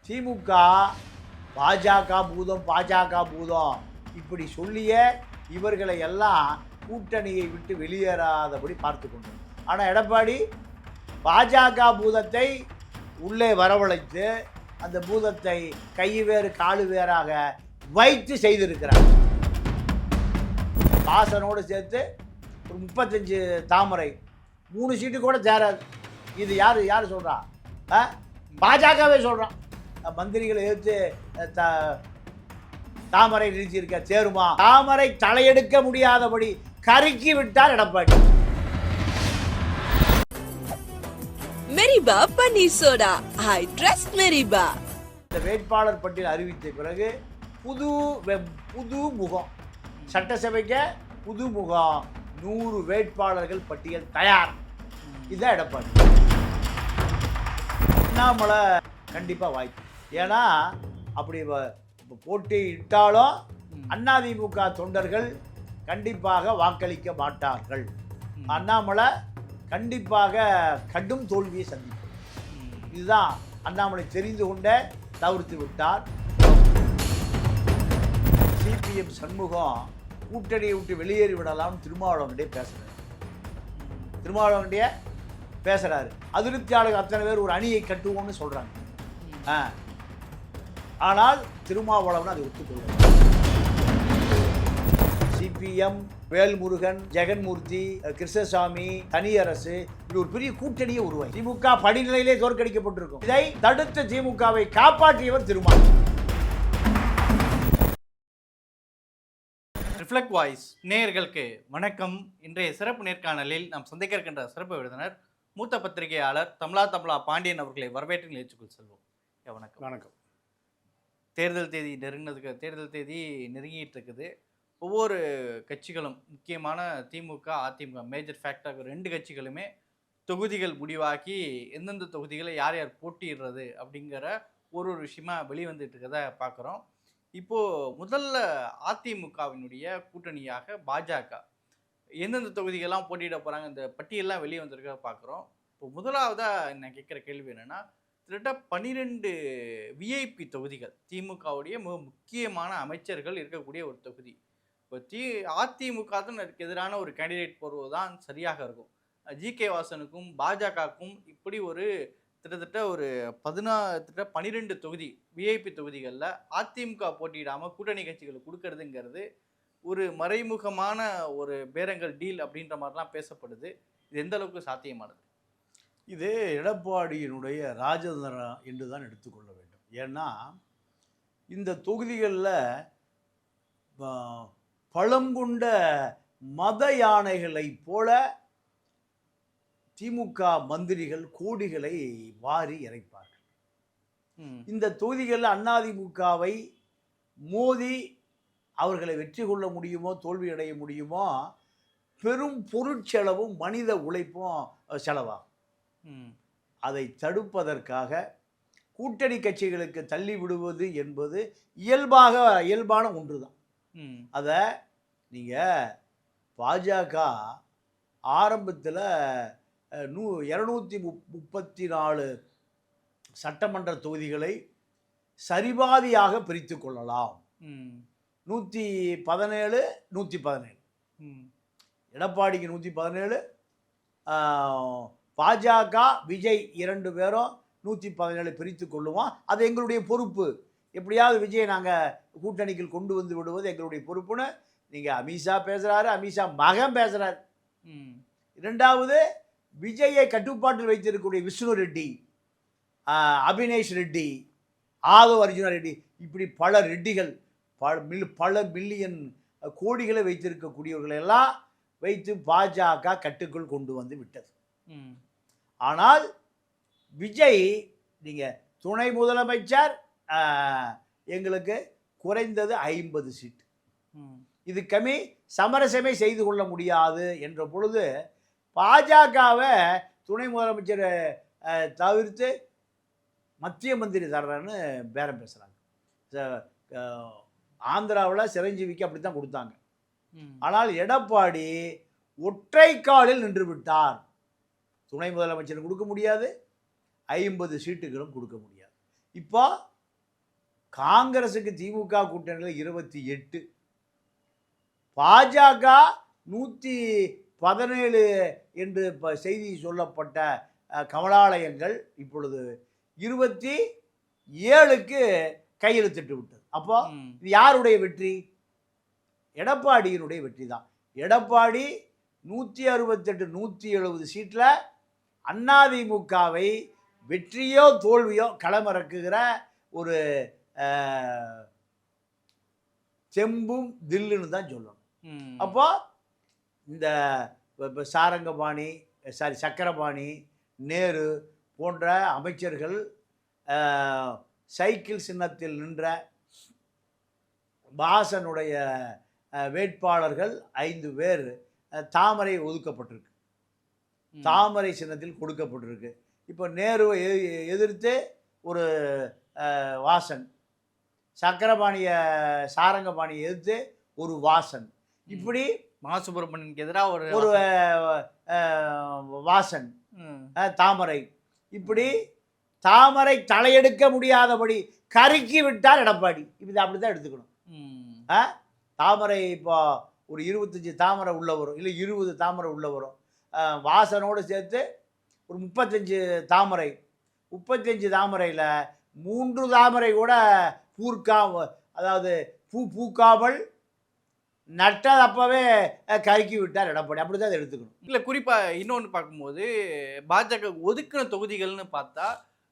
திமுக பாஜக பூதம் இப்படி சொல்லிய இவர்களை எல்லாம் கூட்டணியை விட்டு வெளியேறாதபடி பார்த்து கொண்டோம். ஆனால் எடப்பாடி பாஜக பூதத்தை உள்ளே வரவழைத்து அந்த பூதத்தை கை வேறு காலு வேறாக வைத்து செய்திருக்கிறார். வாசனோடு சேர்த்து ஒரு 35 தாமரை 3 சீட்டு கூட சேராது. இது யார் சொல்கிறா? பாஜகவே சொல்கிறான். மந்திரிகளை எதிர்த்து தாமரை நிறுத்தியிருக்க சேருமா? தாமரை தலையெடுக்க முடியாதபடி கருக்கி விட்டார் எடப்பாடி. மெரிபா பன்னீர் சோடா, ஐ ட்ரஸ்ட் மெரிபா. இந்த வேட்பாளர் பட்டியல் அறிவித்த பிறகு புது முகம், சட்டசபைக்கு புது முகம், 100 வேட்பாளர்கள் பட்டியல் தயார். இதுதான் எடப்பாடி. அண்ணாமலை கண்டிப்பாக வாய்ப்பு. ஏன்னா அப்படி போட்டியிட்டாலும் அதிமுக தொண்டர்கள் கண்டிப்பாக வாக்களிக்க மாட்டார்கள். அண்ணாமலை கண்டிப்பாக கடும் தோல்வியை சந்திப்பார். இதுதான் அண்ணாமலை தெரிந்து கொண்டே தவிர்த்து விட்டார். சிபிஎம் சண்முகம் கூட்டணியை விட்டு வெளியேறி விடலாம்னு திருமாவளவன்கிட்டயே பேசுகிறாரு. அதிருப்தியாளர்கள் அத்தனை பேர் ஒரு அணியை கட்டுவோம்னு சொல்கிறாங்க. ஆனால் திருமாவளவன் அதை ஒத்துக்கொள்வார். சிபிஎம், வேல்முருகன், ஜெகன்மூர்த்தி, கிருஷ்ணசாமி, தனியரசு, இது ஒரு பெரிய கூட்டணியை உருவாக்கி திமுக படிநிலையிலே தோற்கடிக்கப்பட்டிருக்கும். இதை தடுத்த திமுகவை காப்பாற்றியவர் திருமாவளவன். ரிஃப்ளெக்ட் வாய்ஸ் நேயர்களுக்கு வணக்கம். இன்றைய சிறப்பு நேர்காணலில் நாம் சந்திக்க இருக்கின்ற சிறப்பு விருந்தினர் மூத்த பத்திரிகையாளர் தமிழா பாண்டியன் அவர்களை வரவேற்று நிகழ்ச்சிக்குள் செல்வோம். வணக்கம். தேர்தல் தேதி நெருங்கிட்டு இருக்குது. ஒவ்வொரு கட்சிகளும், முக்கியமான திமுக, அதிமுக, மேஜர் ஃபேக்டர் 2 கட்சிகளுமே தொகுதிகள் முடிவாக்கி எந்தெந்த தொகுதிகளை யார் போட்டிடுறது அப்படிங்கிற ஒரு விஷயமா வெளிவந்துட்டு இருக்கிறத பார்க்குறோம். இப்போது முதல்ல அதிமுகவினுடைய கூட்டணியாக பாஜக எந்தெந்த தொகுதிகள்லாம் போட்டியிட போகிறாங்க, இந்த பட்டியலாம் வெளியே வந்திருக்க பார்க்குறோம். இப்போ முதலாவதாக நான் கேட்குற கேள்வி என்னென்னா, கிட்டத்தட்ட 12 விஐபி தொகுதிகள், திமுகவுடைய மிக முக்கியமான அமைச்சர்கள் இருக்கக்கூடிய ஒரு தொகுதி. இப்போ அதிமுக தான் எதிரான ஒரு கேண்டிடேட் போடுவது தான் சரியாக இருக்கும். ஜிகே வாசனுக்கும் பாஜகவுக்கும் இப்படி ஒரு கிட்டத்தட்ட ஒரு 12 தொகுதி விஐபி தொகுதிகளில் அதிமுக போட்டியிடாமல் கூட்டணி கட்சிகளுக்கு கொடுக்கறதுங்கிறது ஒரு மறைமுகமான ஒரு பேரங்கள் டீல் அப்படின்ற மாதிரிலாம் பேசப்படுது. இது எந்த அளவுக்கு சாத்தியமானது? இது எடப்பாடியினுடைய ராஜதந்திரம் என்று தான் எடுத்துக்கொள்ள வேண்டும். ஏன்னா இந்த தொகுதிகளில் பழங்கொண்ட மத யானைகளை போல திமுக மந்திரிகள் கோடிகளை வாரி இறைப்பார்கள். இந்த தொகுதிகளில் அதிமுகவை மோதி அவர்களை வெற்றி கொள்ள முடியுமோ தோல்வி அடைய முடியுமோ, பெரும் பொருட்செலவும் மனித உழைப்பும் செலவாகும். அதை தடுப்பதற்காக கூட்டணி கட்சிகளுக்கு தள்ளி விடுவது என்பது இயல்பான ஒன்று தான். அதை நீங்கள் பாஜக ஆரம்பத்தில் 234 சட்டமன்ற தொகுதிகளை சரிபாதியாக பிரித்து கொள்ளலாம். 117 117 எடப்பாடிக்கு 117, பாஜக விஜய் 2 பேரும் 117 பிரித்து கொள்ளுவோம். அது எங்களுடைய பொறுப்பு. எப்படியாவது விஜயை நாங்கள் கூட்டணிக்கு கொண்டு வந்து விடுவது எங்களுடைய பொறுப்புன்னு நீங்கள் அமித்ஷா பேசுகிறாரு, அமித்ஷா மகன் பேசுகிறார். 2வது விஜயை கட்டுப்பாட்டில் வைத்திருக்கக்கூடிய விஷ்ணு ரெட்டி, அபினேஷ் ரெட்டி, ஆதவ் அர்ஜுனா ரெட்டி, இப்படி பல ரெட்டிகள், பல மில்லியன் கோடிகளை வைத்திருக்கக்கூடியவர்களை எல்லாம் வைத்து பாஜக கட்டுக்குள் கொண்டு வந்து விட்டது. ஆனால் விஜய் நீங்கள் துணை முதலமைச்சர், எங்களுக்கு குறைந்தது 50 சீட், இது கம்மி, சமரசமே செய்து கொள்ள முடியாது என்ற பொழுது பாஜகவை துணை முதலமைச்சரை தவிர்த்து மத்திய மந்திரி தர்றேன்னு பேரம் பேசுகிறாங்க. ஆந்திராவில் சிரஞ்சீவிக்கு அப்படி தான் கொடுத்தாங்க. ஆனால் எடப்பாடி ஒற்றை காலில் நின்று விட்டார். துணை முதலமைச்சர் கொடுக்க முடியாது, 50 சீட்டுகளும் கொடுக்க முடியாது. இப்போ காங்கிரஸுக்கு திமுக கூட்டணியில் 28, பாஜக 117 என்று செய்தி சொல்லப்பட்ட கமலாலயங்கள் இப்பொழுது 27க்கு கையெழுத்திட்டு விட்டது. அப்போ இது யாருடைய வெற்றி? எடப்பாடியினுடைய வெற்றி தான். எடப்பாடி 168 170 சீட்டில் அதிமுகவை வெற்றியோ தோல்வியோ களமிறக்குகிற ஒரு செம்பும் தில்லுன்னு தான் சொல்லணும். அப்போ இந்த சாரங்கபாணி சக்கரபாணி, நேரு போன்ற அமைச்சர்கள், சைக்கிள் சின்னத்தில் நின்ற வாசனுடைய வேட்பாளர்கள் 5 பேர் தாமரை ஒதுக்கப்பட்டிருக்கு, தாமரை சின்னத்தில் கொடுக்கப்பட்டிருக்கு. இப்போ நேருவை எதிர்த்து ஒரு வாசன், சக்கரபாணியை சாரங்கபாணியை எதிர்த்து ஒரு வாசன், இப்படி மா சுப்பிரமணியனுக்கு எதிராக ஒரு வாசன், தாமரை, இப்படி தாமரை தலையெடுக்க முடியாதபடி கருக்கி விட்டார் எடப்பாடி. இப்படி அப்படி தான் எடுத்துக்கணும். தாமரை இப்போ ஒரு 25 தாமரை உள்ள வரும், இல்லை 20 தாமரை உள்ள வரும். வாசனோடு சேர்த்து ஒரு 35 தாமரை. 35 தாமரையில் 3 தாமரை கூட அதாவது பூக்காமல் நட்டது அப்பவே கருக்கி விட்டார் எடப்பாடி. அப்படி தான் அதை எடுத்துக்கணும். இல்லை, குறிப்பாக இன்னொன்று பார்க்கும்போது பாஜக ஒதுக்கின தொகுதிகள்னு பார்த்தா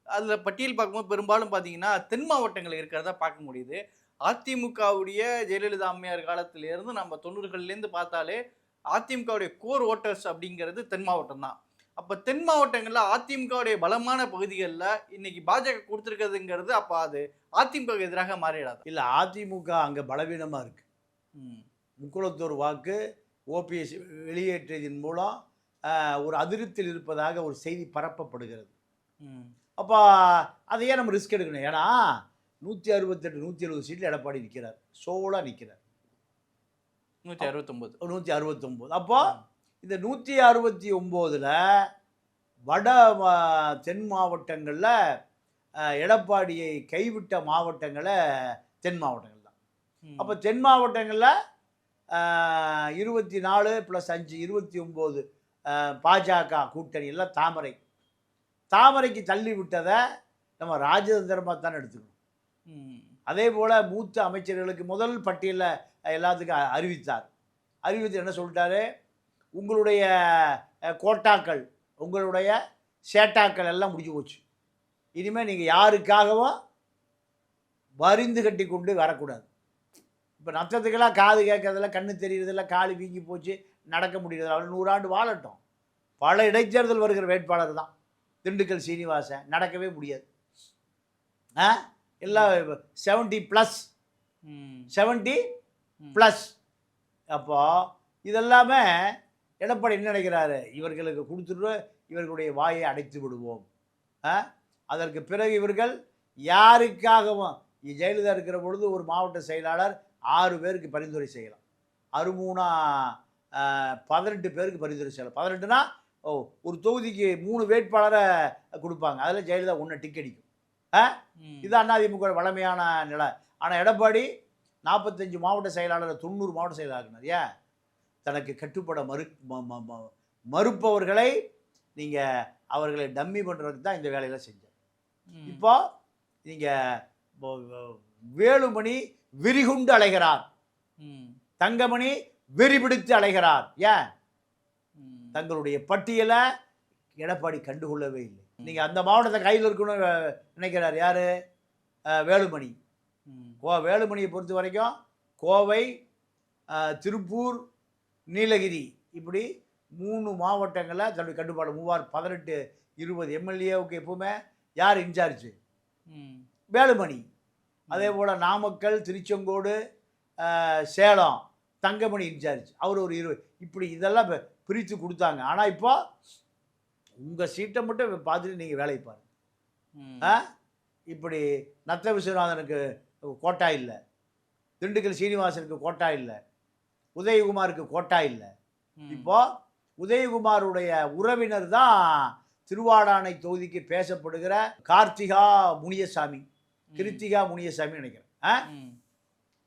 அதில் பட்டியல் பார்க்கும்போது பெரும்பாலும் பார்த்தீங்கன்னா தென் மாவட்டங்கள் இருக்கிறதா பார்க்க முடியுது. அதிமுகவுடைய ஜெயலலிதா அம்மையார் காலத்திலேருந்து நம்ம 90கள்லேருந்து பார்த்தாலே அதிமுகவுடைய கோர் ஓட்டர்ஸ் அப்படிங்கிறது தென் மாவட்டம் தான். அப்போ தென் மாவட்டங்களில் அதிமுகவுடைய பலமான பகுதிகளில் இன்னைக்கு பாஜக கொடுத்துருக்கிறதுங்கிறது அப்போ அது அதிமுக எதிராக மாறிடாது. இல்லை, அதிமுக அங்கே பலவீனமாக இருக்குது. முக்குளத்தூர் வாக்கு ஓபிஎஸ் வெளியேற்றியதன் மூலம் ஒரு அதிருப்தியில் இருப்பதாக ஒரு செய்தி பரப்பப்படுகிறது. அப்போ அதையே நம்ம ரிஸ்க் எடுக்கணும். ஏன்னா 168 170 சீட்டில் எடப்பாடி நிற்கிறார், சோலாக நிற்கிறார். 169. அப்போ இந்த 169ல் வட தென் மாவட்டங்களில் எடப்பாடியை கைவிட்ட மாவட்டங்களை தென் மாவட்டங்கள் தான். அப்போ தென் மாவட்டங்களில் 24 + 5 29 பாஜக கூட்டணி எல்லாம் தாமரைக்கு தள்ளி விட்டதை நம்ம ராஜதந்திரமாக தானே எடுத்துக்கணும். அதே போல் மூத்த அமைச்சர்களுக்கு முதல் பட்டியலில் எல்லாத்துக்கும் அறிவித்து என்ன சொல்லிட்டாரு? உங்களுடைய கோட்டாக்கள், உங்களுடைய சேட்டாக்கள் எல்லாம் முடிஞ்சு போச்சு. இனிமேல் நீங்கள் யாருக்காகவும் வரிந்து கட்டி கொண்டு வரக்கூடாது. இப்போ நத்தத்துக்கெல்லாம் காது கேட்கறதில்ல, கண்ணு தெரியுறதில்ல, காலு வீங்கி போச்சு, நடக்க முடியறதில்ல. அவர் 100 ஆண்டு வாழட்டும். பல இடைத்தேர்தல் வருகிற வேட்பாளர் தான் திண்டுக்கல் சீனிவாசன். நடக்கவே முடியாது. எல்லாம் 70+. அப்போ இதெல்லாமே எடப்பாடி என்ன நினைக்கிறாரு? இவர்களுக்கு கொடுத்துட்டு இவர்களுடைய வாயை அடைத்து விடுவோம். அதற்கு பிறகு இவர்கள் யாருக்காகவும், ஜெயலலிதா இருக்கிற பொழுது ஒரு மாவட்ட செயலாளர் 6 பேருக்கு பரிந்துரை செய்யலாம். 18 பேருக்கு பரிந்துரை செய்யலாம். 18னா ஒரு தொகுதிக்கு 3 வேட்பாளரை கொடுப்பாங்க. அதில் ஜெயலலிதா 1 டிக் அடிக்கும். இது அதிமுக வளமையான நிலை. ஆனால் எடப்பாடி 45 மாவட்ட செயலாளர் 90 மாவட்ட செயலாளர். ஏன்? தனக்கு கட்டுப்பட மறுப்பவர்களை நீங்கள் அவர்களை டம்மி பண்ணுறதுக்கு தான் இந்த வேலையெல்லாம் செஞ்சார். இப்போ நீங்கள் வேலுமணி விரிகுண்டு அலைகிறார், தங்கமணி வெறிபிடித்து அலைகிறார். ஏன்? தங்களுடைய பட்டியலை எடப்பாடி கண்டுகொள்ளவே இல்லை. நீங்கள் அந்த மாவட்டத்தை கையில் இருக்கணும்னு நினைக்கிறார். யார்? வேலுமணி. வேலுமணியை பொறுத்த வரைக்கும் கோவை, திருப்பூர், நீலகிரி, இப்படி 3 மாவட்டங்களில் தன்னுடைய கட்டுப்பாடு. 18 20 எம்எல்ஏவுக்கு எப்பவுமே யார் இன்சார்ஜ்? வேலுமணி. அதே போல் நாமக்கல், திருச்செங்கோடு, சேலம் தங்கமணி இன்சார்ஜ். அவர் ஒரு 20. இப்படி இதெல்லாம் பிரித்து கொடுத்தாங்க. ஆனால் இப்போ உங்கள் சீட்டை மட்டும் பார்த்துட்டு நீங்கள் வேலையை பாருங்க. இப்படி நத்த விஸ்வநாதனுக்கு கோட்டா இல்லை, திண்டுக்கல் சீனிவாசனுக்கு கோட்டா இல்லை, உதயகுமாருக்கு கோட்டா இல்லை. இப்போ உதயகுமாருடைய உறவினர் தான் திருவாடானை தொகுதிக்கு பேசப்படுகிற கார்த்திகா முனியசாமி. கிருத்திகா முனியசாமி நினைக்கிறேன். ம்.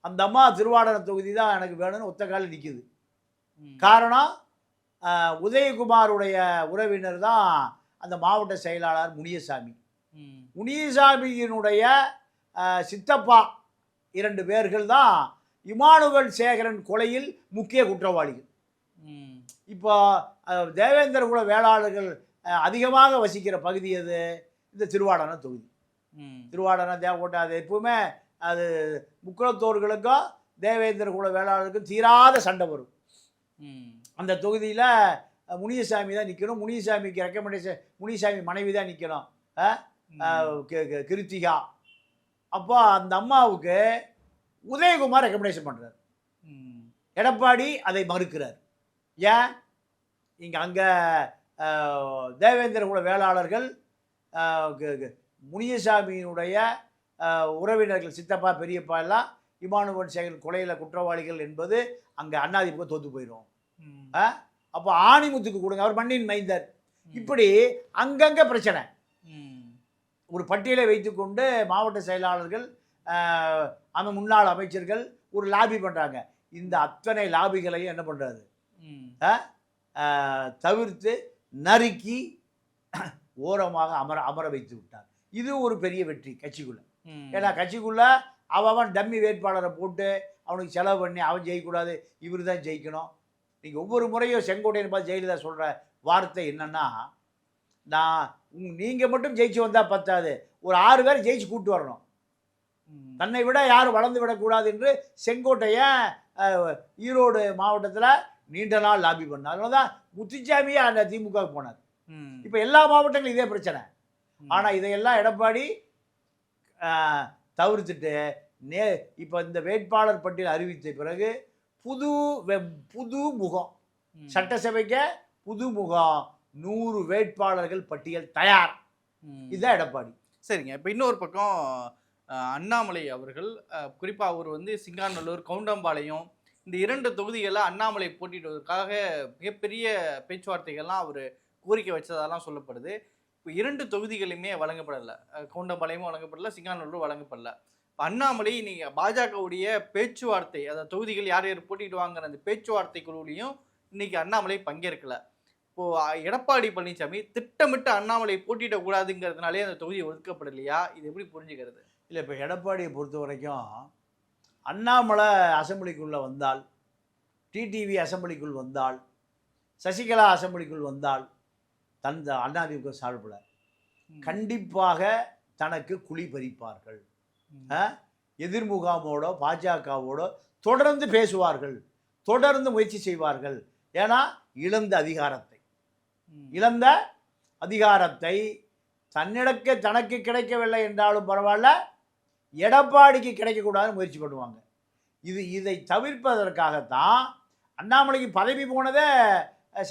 அந்த அம்மா திருவாடனம் தொகுதி தான் எனக்கு வேணும்னு ஒத்த காலில் நிற்குது. ம். காரணம் உதயகுமாருடைய உறவினர் தான் அந்த மாவட்ட செயலாளர் முனியசாமி. ம். முனியசாமியினுடைய சித்தப்பா 2 பேர்கள் தான் இமானுவேல் சேகரன் கொலையில் முக்கிய குற்றவாளிகள். ம். இப்போ தேவேந்திர குல வேளாளர்கள் அதிகமாக வசிக்கிற பகுதி அது இந்த திருவாடனம் தொகுதி. ம். திருவாடனம் தேவக்கோட்டை அது எப்பவுமே அது முக்குளத்தோர்களுக்கும் தேவேந்திர குல வேளாளருக்கும் தீராத சண்டை வரும். ம். அந்த தொகுதியில் முனியசாமி தான் நிற்கணும். முனியசாமிக்கு ரெக்கமெண்டேஷன் முனியசாமி மனைவி தான் நிற்கணும், கிருத்திகா. அப்போ அந்த அம்மாவுக்கு உதயகுமார் ரெக்கமெண்டேஷன் பண்ணுறார். ம். எடப்பாடி அதை மறுக்கிறார். ஏன்? இங்கே அங்கே தேவேந்திர குல வேளாளர்கள் முனியசாமியினுடைய உறவினர்கள் சித்தப்பா பெரியப்பா எல்லாம் இமானுவேல் சேகரன் கொலையில் குற்றவாளிகள் என்பது அங்கே அண்ணாதிமுக தோற்று போயிடும். ம். அப்போ ஆணிமுத்துக்கு கொடுங்க, அவர் மண்ணின் மைந்தர். இப்படி அங்கங்கே பிரச்சனை. ம். ஒரு பட்டியலை வைத்துக்கொண்டு மாவட்ட செயலாளர்கள் அந்த முன்னாள் அமைச்சர்கள் ஒரு லாபி பண்ணுறாங்க. இந்த அத்தனை லாபிகளையும் என்ன பண்ணுறாரு? ம். தவிர்த்து நறுக்கி ஓரமாக அமர வைத்து விட்டார். இது ஒரு பெரிய வெற்றி கட்சிக்குள்ளே. ம். ஏன்னா கட்சிக்குள்ளே அவன் டம்மி வேட்பாளரை போட்டு அவனுக்கு செலவு பண்ணி அவன் ஜெயிக்கக்கூடாது, இவர் தான் ஜெயிக்கணும். நீங்கள் ஒவ்வொரு முறையும் செங்கோட்டையன் பார்த்து ஜெயலலிதா சொல்கிற வார்த்தை என்னென்னா, நீங்கள் மட்டும் ஜெயிச்சு வந்தால் பத்தாது, ஒரு 6 பேர் ஜெயிச்சு கூப்பிட்டு வரணும். ம். தன்னை விட யாரும் வளர்ந்து விடக்கூடாது என்று செங்கோட்டையன் ஈரோடு மாவட்டத்தில் நீண்ட நாள் லாபி பண்ணார். அதனால தான் முத்துச்சாமியே அந்த திமுகவுக்கு போனார். ம். இப்போ எல்லா மாவட்டங்களும் இதே பிரச்சனை. ஆனால் இதையெல்லாம் எடப்பாடி தவிர்த்துட்டு இப்போ இந்த வேட்பாளர் பட்டியல் அறிவித்த பிறகு புது முகம், சட்டசபைக்கு புது முகம், 100 வேட்பாளர்கள் பட்டியல் தயார். இதுதான் எடப்பாடி. சரிங்க. இப்போ இன்னொரு பக்கம் அண்ணாமலை அவர்கள் குறிப்பாக அவர் வந்து சிங்காநல்லூர், கவுண்டம்பாளையம் இந்த 2 தொகுதிகளில் அண்ணாமலை போட்டியிடுவதற்காக மிகப்பெரிய பேச்சுவார்த்தைகள்லாம் அவர் கோரிக்கை வச்சதெல்லாம் சொல்லப்படுது. இப்போ 2 தொகுதிகளுமே வழங்கப்படலை. கவுண்டம்பாளையமும் வழங்கப்படலை, சிங்காநல்லூர் வழங்கப்படலை. இப்போ அண்ணாமலை நீங்கள் பாஜகவுடைய பேச்சுவார்த்தை, அதாவது தொகுதிகள் யார் யார் போட்டிடுவாங்கிற அந்த பேச்சுவார்த்தை குழுவிலையும் இன்னைக்கு அண்ணாமலை பங்கேற்கலை. இப்போது எடப்பாடி பழனிசாமி திட்டமிட்டு அண்ணாமலை போட்டியிடக்கூடாதுங்கிறதுனாலே அந்த தொகுதி ஒதுக்கப்படலையா? இது எப்படி புரிஞ்சுக்கிறது? இல்லை, இப்போ எடப்பாடியை பொறுத்த வரைக்கும் அண்ணாமலை அசெம்பிளிக்குள்ளே வந்தால், டிடிவி அசெம்பிளிக்குள் வந்தால், சசிகலா அசெம்பிளிக்குள் வந்தால் தந்த அதிமுக சார்பில் கண்டிப்பாக தனக்கு குழி பறிப்பார்கள். எதிர்முகாமோட பாஜகவோட தொடர்ந்து பேசுவார்கள், தொடர்ந்து முயற்சி செய்வார்கள். ஏன்னா இழந்த அதிகாரத்தை தனக்கு கிடைக்கவில்லை என்றாலும் பரவாயில்ல, எடப்பாடிக்கு கிடைக்கக்கூடாதுன்னு முயற்சி பண்ணுவாங்க. இதை தவிர்ப்பதற்காகத்தான் அண்ணாமலைக்கு பதவி போனதே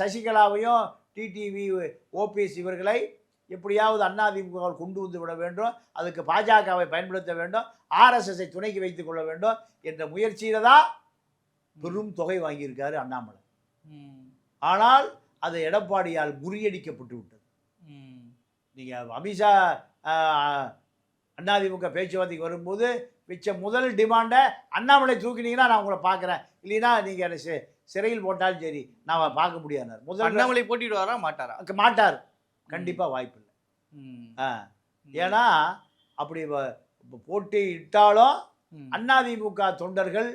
சசிகலாவையும் டிடிவி ஓபிஎஸ் இவர்களை எப்படியாவது அதிமுக கொண்டு வந்து விட வேண்டும், அதுக்கு பாஜகவை பயன்படுத்த வேண்டும், ஆர்எஸ்எஸ்ஐ துணைக்கு வைத்துக் கொள்ள வேண்டும் என்ற முயற்சியில் தான் பெரும் தொகை வாங்கியிருக்காரு அண்ணாமலை. ஆனால் அது எடப்பாடியால் முறியடிக்கப்பட்டு விட்டது. நீங்கள் அமித்ஷா அதிமுக பேச்சுவார்த்தைக்கு வரும்போது வச்ச முதல் டிமாண்டை அண்ணாமலை தூக்கினீங்கன்னா நான் உங்களை பார்க்குறேன், இல்லைன்னா நீங்கள் சிறையில் போட்டாலும் சரி நான் பார்க்க முடியாது. முதல் அண்ணாமலை போட்டிடுவாரா மாட்டாரா? மாட்டார், கண்டிப்பாக வாய்ப்பு இல்லை. ஏன்னா அப்படி போட்டியிட்டாலும் அதிமுக தொண்டர்கள்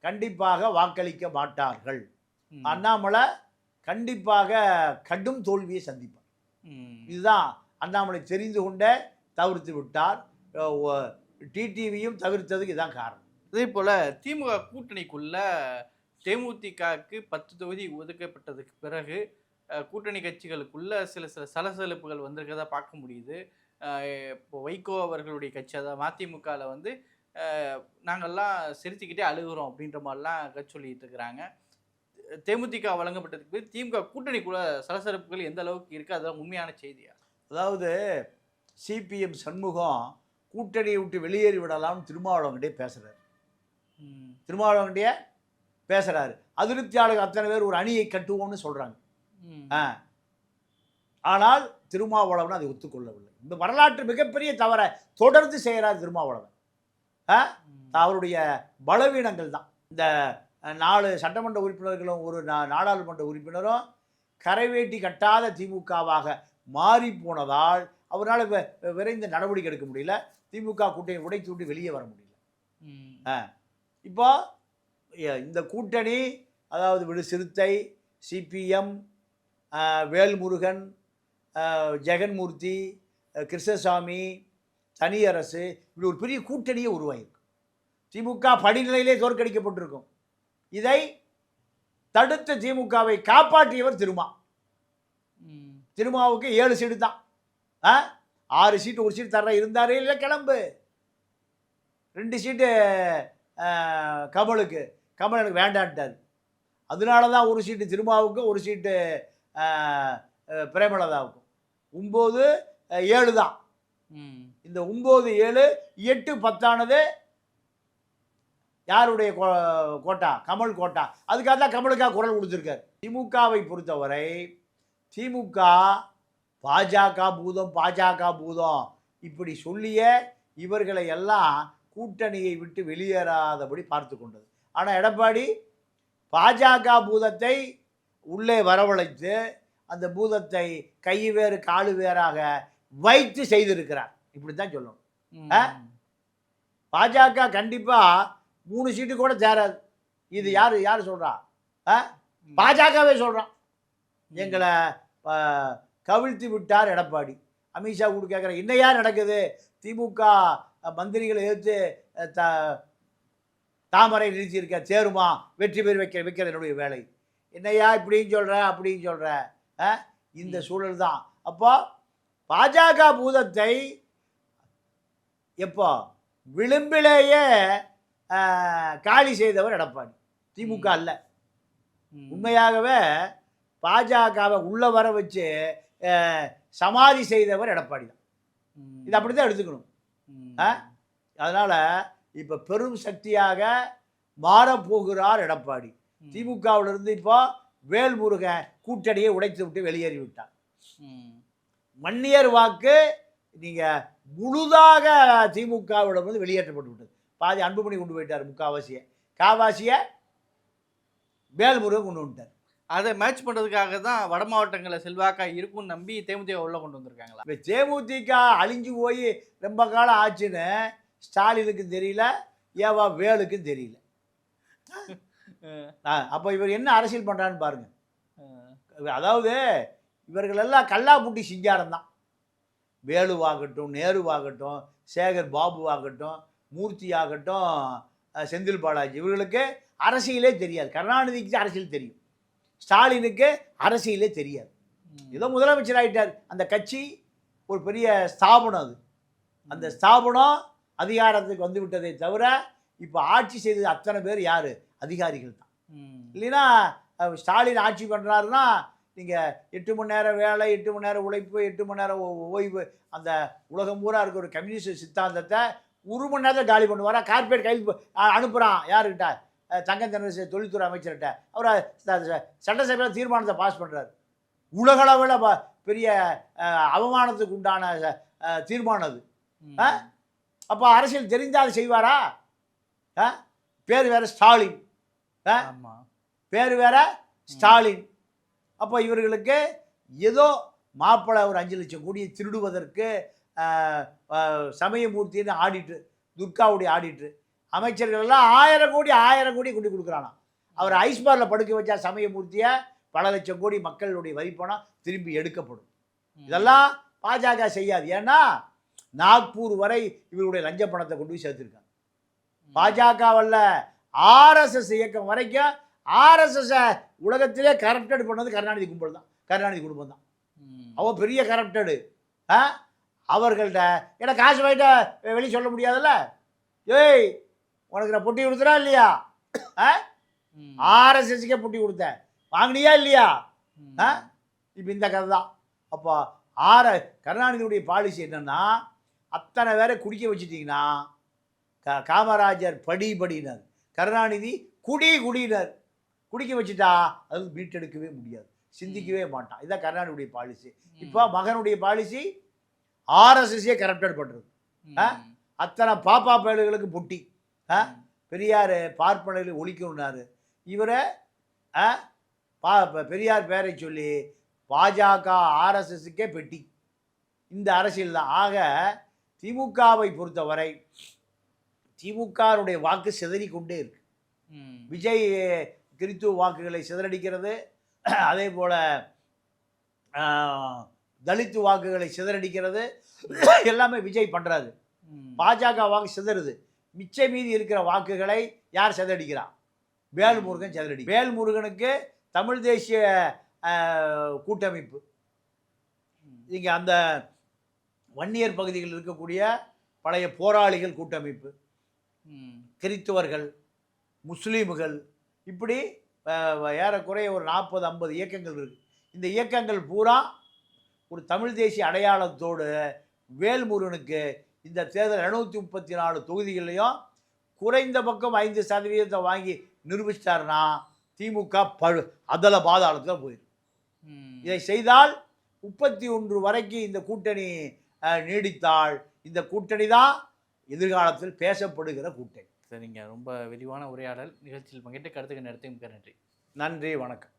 கண்டிப்பாக வாக்களிக்க மாட்டார்கள். அண்ணாமலை கண்டிப்பாக கடும் தோல்வியை சந்திப்பார். இதுதான் அண்ணாமலை தெரிந்து கொண்டே தவிர்த்து விட்டார். டிடிவியும் தவிர்த்ததுக்கு இதுதான் காரணம். அதே போல் திமுக கூட்டணிக்குள்ள தேமுதிகவுக்கு 10 தொகுதி ஒதுக்கப்பட்டதுக்கு பிறகு கூட்டணி கட்சிகளுக்குள்ள சில சலசலப்புகள் வந்திருக்கிறதா பார்க்க முடியுது. இப்போ வைகோ அவர்களுடைய கட்சி, அதாவது மதிமுகவில் வந்து நாங்கள்லாம் சிரிச்சுக்கிட்டே அழுகிறோம் அப்படின்ற மாதிரிலாம் கட்சி சொல்லிட்டு இருக்கிறாங்க. தேமுதிக வழங்கப்பட்டதுக்கு பிறகு திமுக கூட்டணிக்குள்ள சலசலப்புகள் எந்த அளவுக்கு இருக்குது, அதெல்லாம் உண்மையான செய்தியா? அதாவது சிபிஎம் சண்முகம் கூட்டணியை விட்டு வெளியேறி விடலாம்னு திருமாவளவன்கிட்டே பேசுகிறாரு. அதிருப்தியாளர்கள் அத்தனை பேர் ஒரு அணியை கட்டுவோம்னு சொல்கிறாங்க. ஆனால் திருமாவளவன் அதை ஒத்துக்கொள்ளவில்லை. இந்த வரலாற்று மிகப்பெரிய தவறை தொடர்ந்து செய்கிறார் திருமாவளவன். அவருடைய பலவீனங்கள் தான். இந்த 4 சட்டமன்ற உறுப்பினர்களும் ஒரு நாடாளுமன்ற உறுப்பினரும் கரைவேட்டி கட்டாத திமுகவாக மாறி போனதால் அவரால் விரைந்து நடவடிக்கை எடுக்க முடியல. திமுக கூட்டணி உடைத்து விட்டு வெளியே வர முடியல. இப்போ இந்த கூட்டணி, அதாவது விடு சிறுத்தை, சிபிஎம், வேல்முருகன், ஜெகன்மூர்த்தி, கிருஷ்ணசாமி, தனியரசு, இப்படி ஒரு பெரிய கூட்டணியே உருவாகிருக்கு. திமுக படிநிலையிலே தோற்கடிக்கப்பட்டிருக்கும். இதை தடுத்த திமுகவை காப்பாற்றியவர் திருமாவுக்கு 7 சீட்டு தான். 6 சீட்டு, ஒரு சீட்டு தர இருந்தாரே இல்லை, கிளம்பு. 2 சீட்டு கமலுக்கு, கமல் எனக்கு வேண்டான்ட்டார். அதனால தான் 1 சீட்டு திருமாவுக்கும் 1 சீட்டு பிரேமலதாவுக்கும். 9-7 தான். இந்த 9-7 8-10 யாருடைய கோட்டா? கமல் கோட்டா. அதுக்காக தான் கமலுக்காக குரல் கொடுத்துருக்காரு. திமுகவை பொறுத்தவரை திமுக பாஜக பூதம் இப்படி சொல்லிய இவர்களை எல்லாம் கூட்டணியை விட்டு வெளியேறாதபடி பார்த்து கொண்டது. ஆனால் எடப்பாடி பாஜக பூதத்தை உள்ளே வரவழைத்து அந்த பூதத்தை கை வேறு காலு வேறாக வைத்து செய்திருக்கிறார். இப்படி தான் சொல்லணும். பாஜக கண்டிப்பாக 3 சீட்டு கூட சேராது. இது யார் சொல்கிறா? பாஜகவே சொல்கிறான். எங்களை கவிழ்த்து விட்டார் எடப்பாடி. அமித்ஷா கூட கேட்குற, இன்னையா நடக்குது? திமுக மந்திரிகளை எதிர்த்து தாமரை நிறுத்தியிருக்க, சேருமா? வெற்றி பெற வைக்கிறது என்னுடைய வேலை. என்னையா இப்படின்னு சொல்கிற, அப்படின்னு சொல்கிற? இந்த சூழல் தான். அப்போ பாஜக பூதத்தை எப்போ விளிம்பிலேயே காலி செய்தவர் எடப்பாடி, திமுக அல்ல. உண்மையாகவே பாஜகவை உள்ள வர வச்சு சமாதி செய்தவர் எடப்பாடி தான். இது அப்படி தான் எடுத்துக்கணும். அதனால் இப்போ பெரும் சக்தியாக மாறப்போகிறார் எடப்பாடி. திமுகவிலிருந்து இப்போ வேல்முருகன் கூட்டணியை உடைத்து விட்டு வெளியேறி விட்டார். வன்னியர் வாக்கு நீங்கள் முழுதாக திமுகவிடம் வந்து வெளியேற்றப்பட்டு விட்டது. பாதி அன்புமணி கொண்டு போயிட்டார், காவாசியை வேல்முருகன் கொண்டு வந்துட்டார். அதை மேட்ச் பண்ணுறதுக்காக தான் வட மாவட்டங்களில் செல்வாக்கா இருக்கும்னு நம்பி தேமுதிக உள்ள கொண்டு வந்திருக்காங்களா? இப்போ தேமுதிக அழிஞ்சு போய் ரொம்ப காலம் ஆச்சுன்னு ஸ்டாலினுக்கும் தெரியல, ஏவா வேலுக்கும் தெரியல. அப்போ இவர் என்ன அரசியல் பண்ணுறான்னு பாருங்க. அதாவது இவர்களெல்லாம் கல்லாப்புட்டி சிங்காரம் தான். வேலுவாகட்டும், நேருவாகட்டும், சேகர் பாபுவாகட்டும், மூர்த்தி ஆகட்டும், செந்தில் பாலாஜி, இவர்களுக்கு அரசியலே தெரியாது. கருணாநிதிக்கு அரசியல் தெரியும், ஸ்டாலினுக்கு அரசியலே தெரியாது. ஏதோ முதலமைச்சர் ஆகிட்டார். அந்த கட்சி ஒரு பெரிய ஸ்தாபனம். அது அந்த ஸ்தாபனம் அதிகாரத்துக்கு வந்து விட்டதை தவிர இப்போ ஆட்சி செய்தது அத்தனை பேர் யார்? அதிகாரிகள் தான். இல்லைன்னா ஸ்டாலின் ஆட்சி பண்ணுறாருன்னா நீங்கள் 8 மணி நேரம் வேலை, 8 மணி நேரம் உழைப்பு, 8 மணி நேரம் ஓய்வு, அந்த உலகம் பூரா இருக்க ஒரு கம்யூனிஸ்ட் சித்தாந்தத்தை 1 மணி நேரத்தில் காலி பண்ணுவாரா? கார்பரேட் கையில் அனுப்புகிறான். யாருக்கிட்ட? தங்கம் தென்னரசு தொழில்துறை அமைச்சர்கிட்ட. அவர் சட்டசபையில் தீர்மானத்தை பாஸ் பண்ணுறாரு. உலகளவில் பெரிய அவமானத்துக்கு உண்டான தீர்மானம் அது. அப்போ அரசியல் தெரிந்தால் அதை செய்வாரா? பேர் வேற ஸ்டாலின், பேர் வேற ஸ்டாலின். அப்போ இவர்களுக்கு ஏதோ மாப்பிள்ளை ஒரு 5 லட்சம் கோடியை திருடுவதற்கு சமயமூர்த்தின்னு ஆடிட்டு, துர்காவுடைய ஆடிட்டு, அமைச்சர்கள் எல்லாம் 1000 கோடி கொண்டு கொடுக்குறானா. அவர் ஐஸ்பாரில் படுக்க வச்சா சமயமூர்த்தியை பல லட்சம் கோடி மக்களுடைய வரிப்பணம் திரும்பி எடுக்கப்படும். இதெல்லாம் பாஜக செய்யாது. ஏன்னா நாக்பூர் வரை இவருடைய லஞ்ச பணத்தை கொண்டு போய் சேர்த்துருக்காங்க. பாஜகவல்ல, ஆர்எஸ்எஸ் இயக்கம் வரைக்கும் ஆர்எஸ்எஸ்ஸை உலகத்திலே கரப்டட் பண்ணது கருணாநிதி கும்பல் தான், கருணாநிதி குடும்பம் தான். அவ பெரிய கரப்டடு. அவர்கள்ட்ட எனக்கு காசு வாங்கிட்ட வெளியே சொல்ல முடியாதுல்ல. ஏய், உனக்கு நான் பொட்டி கொடுத்தனா இல்லையா? ஆர்எஸ்எஸ்க்கே பொட்டி கொடுத்தேன், வாங்கினியா இல்லையா? இப்போ இந்த கதை தான். அப்போ கருணாநிதியுடைய பாலிசி என்னன்னா, அத்தனை பேரை குடிக்க வச்சுட்டிங்கன்னா, காமராஜர் படினார், கருணாநிதி குடினார். குடிக்க வச்சுட்டா அது மீட்டெடுக்கவே முடியாது, சிந்திக்கவே மாட்டான். இதுதான் கருணாநிதியுடைய பாலிசி. இப்போ மகனுடைய பாலிசி, ஆர்எஸ்எஸ்ஸே கரப்டட் பண்ணுறது. அத்தனை பாப்பா பயல்களுக்கு பொட்டி. பெரியார் பார்ப்பனர்களை ஒழிக்கணும்னாரு. இவரை பெரியார் பேரை சொல்லி பாஜக ஆர்எஸ்எஸ்ஸுக்கே பெட்டி. இந்த அரசியல் தான். ஆக திமுகவை பொறுத்தவரை திமுகவுடைய வாக்கு சிதறிக்கொண்டே இருக்கு. விஜய் கிறித்துவ வாக்குகளை சிதறடிக்கிறது, அதே போல் தலித்து வாக்குகளை சிதறடிக்கிறது, எல்லாமே விஜய் பண்ணுறாரு. பாஜக வாக்கு சிதறுது. மிச்ச மீதி இருக்கிற வாக்குகளை யார் சிதறடிக்கிறான்? வேல்முருகன் சிதறடி. வேல்முருகனுக்கு தமிழ் தேசிய கூட்டமைப்பு, இங்கே அந்த வன்னியர் பகுதிகளில் இருக்கக்கூடிய பழைய போராளிகள் கூட்டமைப்பு, கிறித்துவர்கள், முஸ்லீம்கள், இப்படி ஏறக்குறைய ஒரு 40-50 இயக்கங்கள் இருக்குது. இந்த இயக்கங்கள் பூரா ஒரு தமிழ் தேசிய அடையாளத்தோடு வேல்முருகனுக்கு இந்த தேர்தல் 734 தொகுதிகளையும் குறைந்த பக்கம் 5% வாங்கி நிரூபிச்சிட்டாருன்னா திமுக அதல பாதாளத்தில் போயிடும். இதை செய்தால் 31 வரைக்கும் இந்த கூட்டணி நீடித்தால் இந்த கூட்டணி தான் எதிர்காலத்தில் பேசப்படுகிற கூட்டணி. சரிங்க, ரொம்ப விரிவான உரையாடல். நிகழ்ச்சியில் பங்கேற்று கருத்துக்கு நடத்தி மிக்க நன்றி. நன்றி, வணக்கம்.